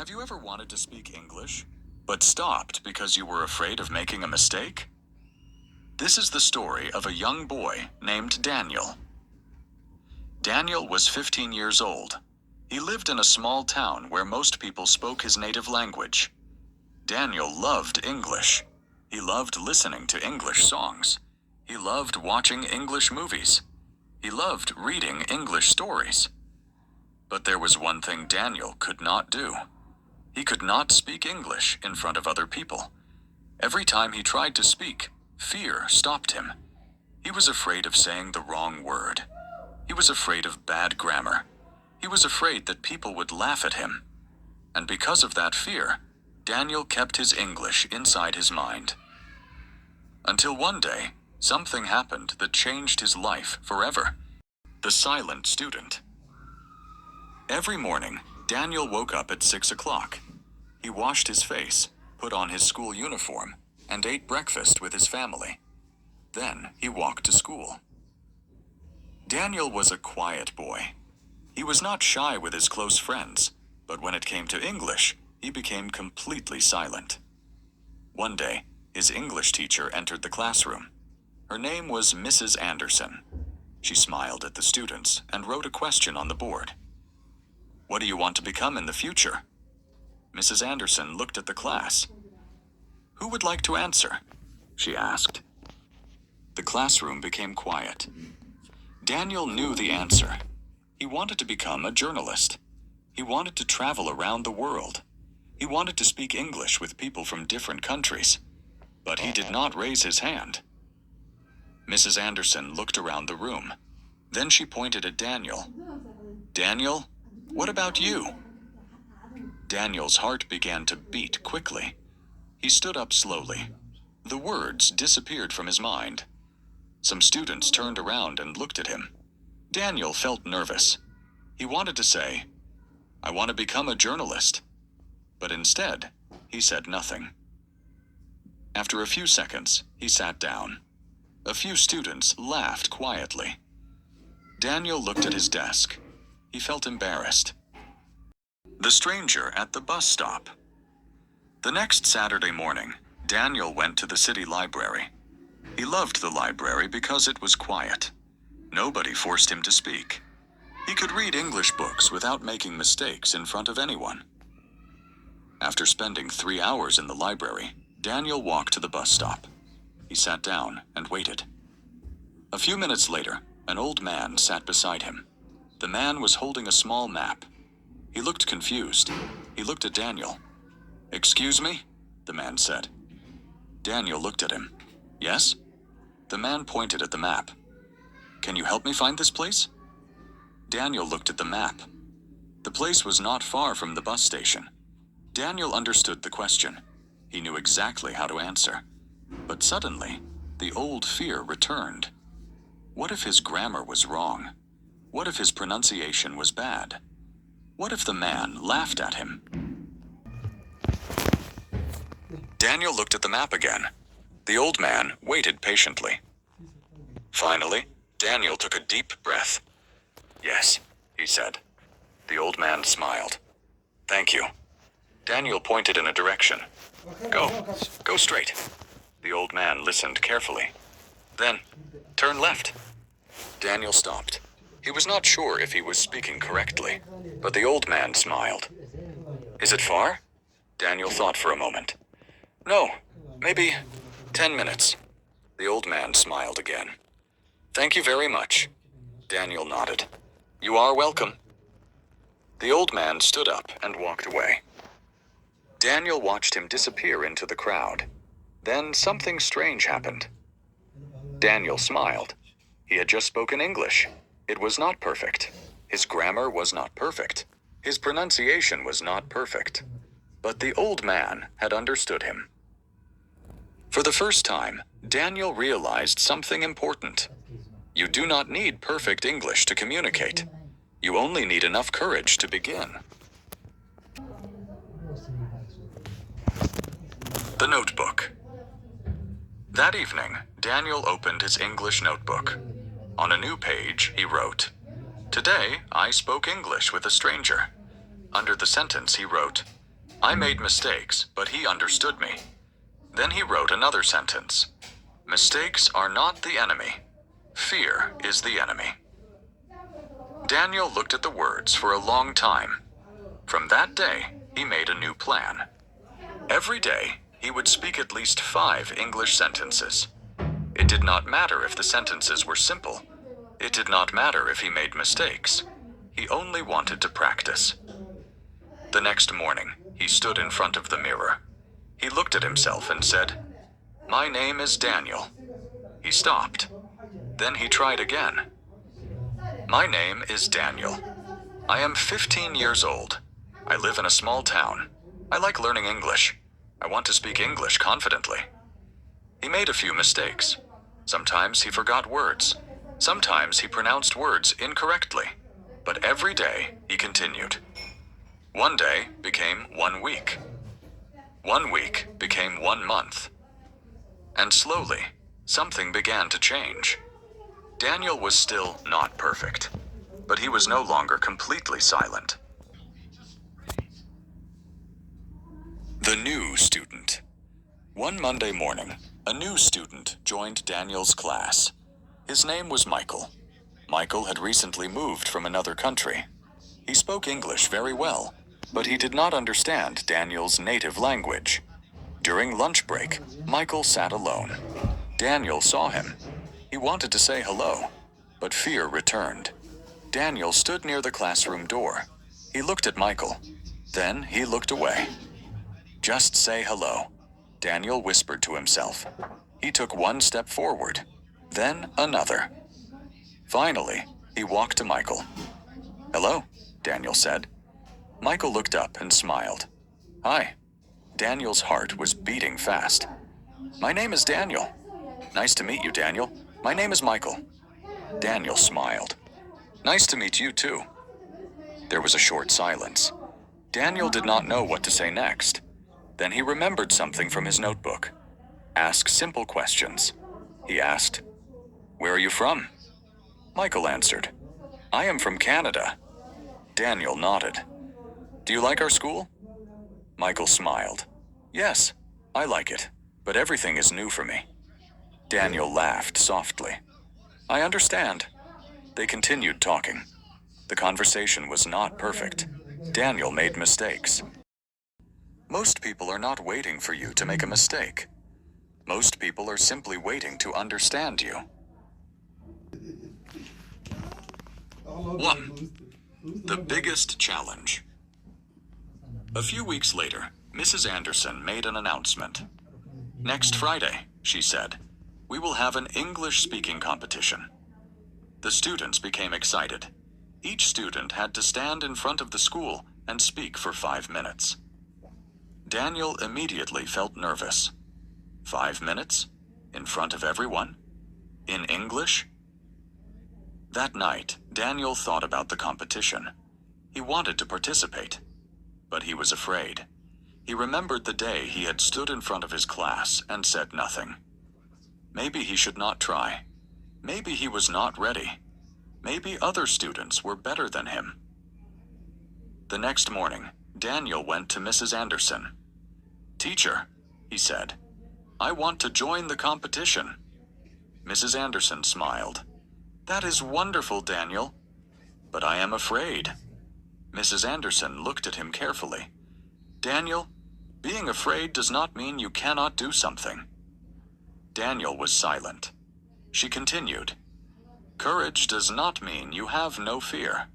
Have you ever wanted to speak English, but stopped because you were afraid of making a mistake? This is the story of a young boy named Daniel. Daniel was 15 years old. He lived in a small town where most people spoke his native language. Daniel loved English. He loved listening to English songs. He loved watching English movies. He loved reading English stories. But there was one thing Daniel could not do. He could not speak English in front of other people. Every time he tried to speak, fear stopped him. He was afraid of saying the wrong word. He was afraid of bad grammar. He was afraid that people would laugh at him. And because of that fear, Daniel kept his English inside his mind. Until one day, something happened that changed his life forever. The silent student. Every morning, Daniel woke up at 6 o'clock. He washed his face, put on his school uniform, and ate breakfast with his family. Then he walked to school. Daniel was a quiet boy. He was not shy with his close friends, but when it came to English, he became completely silent. One day, his English teacher entered the classroom. Her name was Mrs. Anderson. She smiled at the students and wrote a question on the board. "What do you want to become in the future?" Mrs. Anderson looked at the class. "Who would like to answer?" she asked. The classroom became quiet. Daniel knew the answer. He wanted to become a journalist. He wanted to travel around the world. He wanted to speak English with people from different countries. But he did not raise his hand. Mrs. Anderson looked around the room. Then she pointed at Daniel. "Daniel, what about you?" Daniel's heart began to beat quickly. He stood up slowly. The words disappeared from his mind. Some students turned around and looked at him. Daniel felt nervous. He wanted to say, "I want to become a journalist." But instead, he said nothing. After a few seconds, he sat down. A few students laughed quietly. Daniel looked at his desk. He felt embarrassed. The stranger at the bus stop. The next Saturday morning, Daniel went to the city library. He loved the library because it was quiet. Nobody forced him to speak. He could read English books without making mistakes in front of anyone. After spending 3 hours in the library, Daniel walked to the bus stop. He sat down and waited. A few minutes later, an old man sat beside him. The man was holding a small map. He looked confused. He looked at Daniel. "Excuse me?" the man said. Daniel looked at him. "Yes?" The man pointed at the map. "Can you help me find this place?" Daniel looked at the map. The place was not far from the bus station. Daniel understood the question. He knew exactly how to answer. But suddenly, the old fear returned. What if his grammar was wrong? What if his pronunciation was bad? What if the man laughed at him? Daniel looked at the map again. The old man waited patiently. Finally, Daniel took a deep breath. "Yes," he said. The old man smiled. "Thank you." Daniel pointed in a direction. Go straight." The old man listened carefully. "Then, turn left." Daniel stopped. He was not sure if he was speaking correctly, but the old man smiled. "Is it far?" Daniel thought for a moment. "No, maybe 10 minutes." The old man smiled again. "Thank you very much." Daniel nodded. "You are welcome." The old man stood up and walked away. Daniel watched him disappear into the crowd. Then something strange happened. Daniel smiled. He had just spoken English. It was not perfect. His grammar was not perfect. His pronunciation was not perfect. But the old man had understood him. For the first time, Daniel realized something important. You do not need perfect English to communicate. You only need enough courage to begin. The notebook. That evening, Daniel opened his English notebook. On a new page, he wrote, "Today, I spoke English with a stranger." Under the sentence, he wrote, I made mistakes, but he understood me. Then he wrote another sentence. Mistakes are not the enemy. Fear is the enemy. Daniel looked at the words for a long time. From that day, he made a new plan. Every day, he would speak at least 5 English sentences. It did not matter if the sentences were simple. It did not matter if he made mistakes. He only wanted to practice. The next morning, he stood in front of the mirror. He looked at himself and said, "My name is Daniel." He stopped. Then he tried again. "My name is Daniel. I am 15 years old. I live in a small town. I like learning English. I want to speak English confidently." He made a few mistakes. Sometimes he forgot words. Sometimes he pronounced words incorrectly. But every day he continued. One day became 1 week. 1 week became 1 month. And slowly, something began to change. Daniel was still not perfect, but he was no longer completely silent. The new student. One Monday morning, a new student joined Daniel's class. His name was Michael. Michael had recently moved from another country. He spoke English very well, but he did not understand Daniel's native language. During lunch break, Michael sat alone. Daniel saw him. He wanted to say hello, but fear returned. Daniel stood near the classroom door. He looked at Michael. Then he looked away. "Just say hello," Daniel whispered to himself. He took 1 step forward, then another. Finally, he walked to Michael. "Hello," Daniel said. Michael looked up and smiled. "Hi." Daniel's heart was beating fast. "My name is Daniel." "Nice to meet you, Daniel. My name is Michael." Daniel smiled. "Nice to meet you too." There was a short silence. Daniel did not know what to say next. Then he remembered something from his notebook. Ask simple questions. He asked, "Where are you from?" Michael answered, "I am from Canada." Daniel nodded. "Do you like our school?" Michael smiled. "Yes, I like it, but everything is new for me." Daniel laughed softly. "I understand." They continued talking. The conversation was not perfect. Daniel made mistakes. Most people are not waiting for you to make a mistake. Most people are simply waiting to understand you. 1. The biggest challenge. A few weeks later, Mrs. Anderson made an announcement. "Next Friday," she said, "we will have an English speaking competition." The students became excited. Each student had to stand in front of the school and speak for 5 minutes. Daniel immediately felt nervous. 5 minutes? In front of everyone? In English? That night, Daniel thought about the competition. He wanted to participate, but he was afraid. He remembered the day he had stood in front of his class and said nothing. Maybe he should not try. Maybe he was not ready. Maybe other students were better than him. The next morning, Daniel went to Mrs. Anderson. "Teacher," he said, "I want to join the competition." Mrs. Anderson smiled. "That is wonderful, Daniel, but I am afraid." Mrs. Anderson looked at him carefully. "Daniel, being afraid does not mean you cannot do something." Daniel was silent. She continued, "Courage does not mean you have no fear.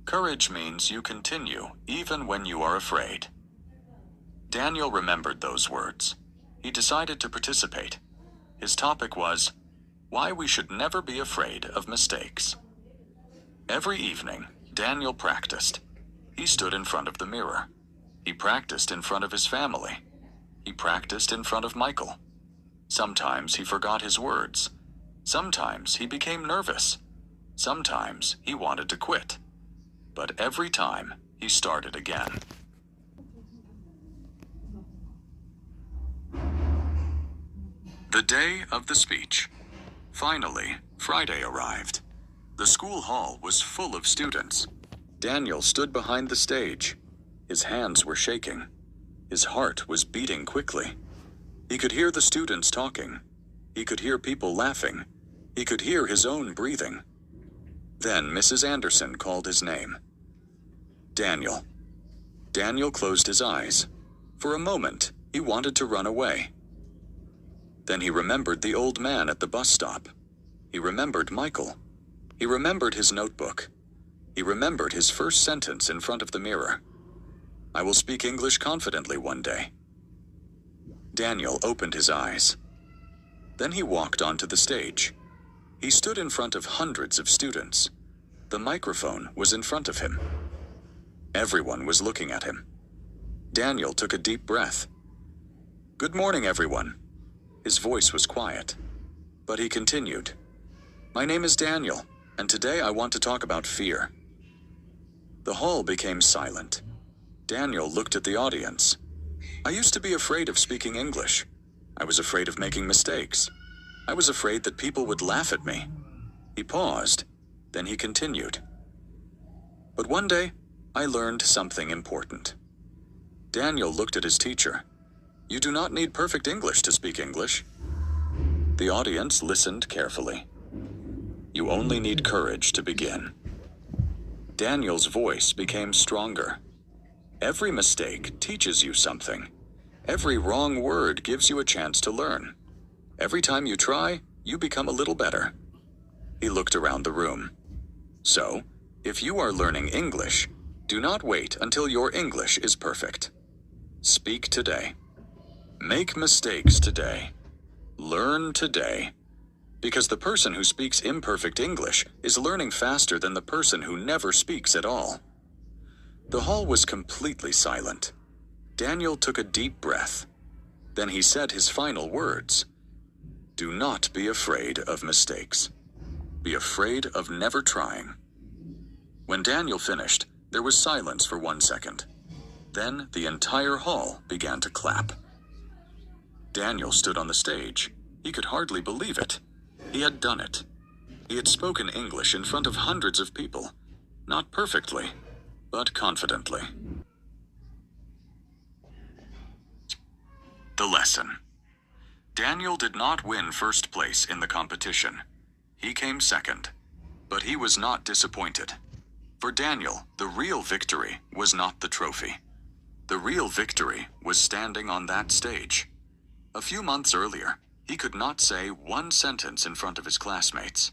Courage means you continue even when you are afraid." Daniel remembered those words. He decided to participate. His topic was, why we should never be afraid of mistakes. Every evening, Daniel practiced. He stood in front of the mirror. He practiced in front of his family. He practiced in front of Michael. Sometimes he forgot his words. Sometimes he became nervous. Sometimes he wanted to quit. But every time, he started again. The day of the speech. Finally, Friday arrived. The school hall was full of students. Daniel stood behind the stage. His hands were shaking. His heart was beating quickly. He could hear the students talking. He could hear people laughing. He could hear his own breathing. Then Mrs. Anderson called his name. Daniel. Daniel closed his eyes. For a moment, he wanted to run away. Then he remembered the old man at the bus stop. He remembered Michael. He remembered his notebook. He remembered his first sentence in front of the mirror. I will speak English confidently one day. Daniel opened his eyes. Then he walked onto the stage. He stood in front of hundreds of students. The microphone was in front of him. Everyone was looking at him. Daniel took a deep breath. "Good morning, everyone." His voice was quiet, but he continued. "My name is Daniel, and today I want to talk about fear." The hall became silent. Daniel looked at the audience. "I used to be afraid of speaking English. I was afraid of making mistakes. I was afraid that people would laugh at me." He paused, then he continued. "But one day, I learned something important." Daniel looked at his teacher. "You do not need perfect English to speak English." The audience listened carefully. "You only need courage to begin." Daniel's voice became stronger. "Every mistake teaches you something. Every wrong word gives you a chance to learn. Every time you try, you become a little better." He looked around the room. "So, if you are learning English, do not wait until your English is perfect. Speak today. Make mistakes today. Learn today. Because the person who speaks imperfect English is learning faster than the person who never speaks at all." The hall was completely silent. Daniel took a deep breath. Then he said his final words. "Do not be afraid of mistakes. Be afraid of never trying." When Daniel finished, there was silence for 1 second. Then the entire hall began to clap. Daniel stood on the stage. He could hardly believe it. He had done it. He had spoken English in front of hundreds of people. Not perfectly, but confidently. The lesson. Daniel did not win first place in the competition. He came second, but he was not disappointed. For Daniel, the real victory was not the trophy. The real victory was standing on that stage. A few months earlier, he could not say one sentence in front of his classmates.